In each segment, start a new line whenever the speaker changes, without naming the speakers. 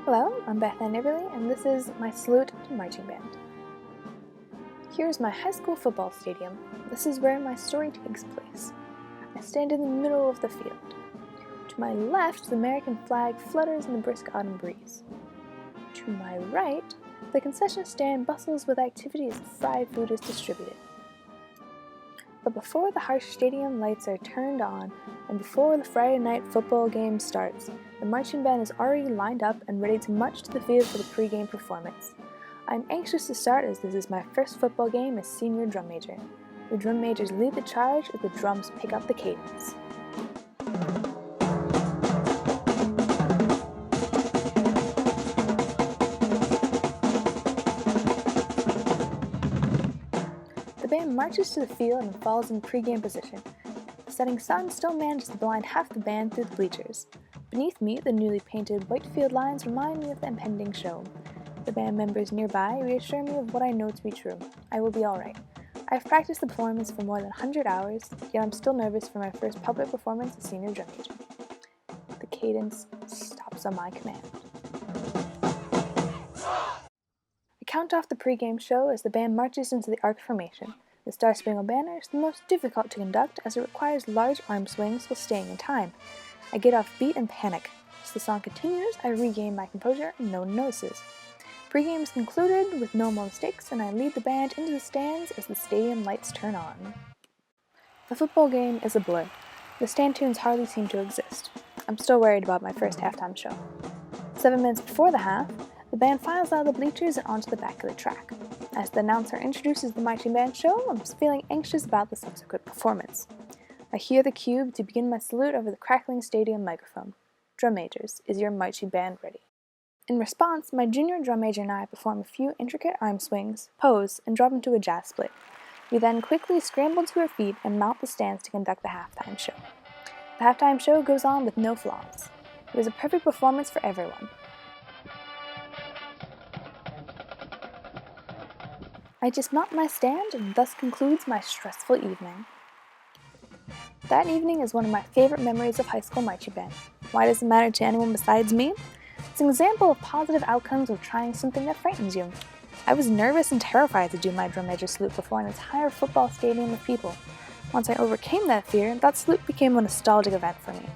Hello, I'm Beth and Eberle, and this is my salute to marching band. Here's my high school football stadium. This is where my story takes place. I stand in the middle of the field. To my left, the American flag flutters in the brisk autumn breeze. To my right, the concession stand bustles with activity as fried food is distributed. But before the harsh stadium lights are turned on, and before the Friday night football game starts, the marching band is already lined up and ready to march to the field for the pre-game performance. I'm anxious to start as this is my first football game as senior drum major. The drum majors lead the charge as the drums pick up the cadence. The band marches to the field and falls in pre-game position. The setting sun still manages to blind half the band through the bleachers. Beneath me, the newly painted white field lines remind me of the impending show. The band members nearby reassure me of what I know to be true. I will be alright. I've practiced the performance for more than 100 hours, yet I'm still nervous for my first public performance as senior drum major. The cadence stops on my command. I count off the pre-game show as the band marches into the arc formation. The Star-Spangled Banner is the most difficult to conduct as it requires large arm swings while staying in time. I get off beat and panic. As the song continues, I regain my composure and no one notices. Pre-game is concluded with no more mistakes, and I lead the band into the stands as the stadium lights turn on. The football game is a blur. The stand tunes hardly seem to exist. I'm still worried about my first halftime show. 7 minutes before the half, the band files out of the bleachers and onto the back of the track. As the announcer introduces the marching band show, I'm feeling anxious about the subsequent performance. I hear the cue to begin my salute over the crackling stadium microphone. Drum majors, is your marching band ready? In response, my junior drum major and I perform a few intricate arm swings, pose, and drop into a jazz split. We then quickly scramble to our feet and mount the stands to conduct the halftime show. The halftime show goes on with no flaws. It was a perfect performance for everyone. I dismount my stand and thus concludes my stressful evening. That evening is one of my favorite memories of high school marching band. Why does it matter to anyone besides me? It's an example of positive outcomes of trying something that frightens you. I was nervous and terrified to do my drum major salute before an entire football stadium of people. Once I overcame that fear, that salute became a nostalgic event for me.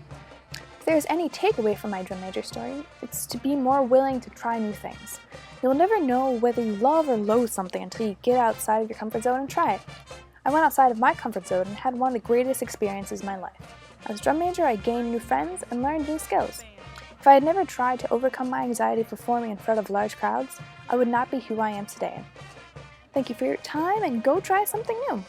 If there is any takeaway from my drum major story, it's to be more willing to try new things. You'll never know whether you love or loathe something until you get outside of your comfort zone and try it. I went outside of my comfort zone and had one of the greatest experiences in my life. As drum major, I gained new friends and learned new skills. If I had never tried to overcome my anxiety performing in front of large crowds, I would not be who I am today. Thank you for your time, and go try something new!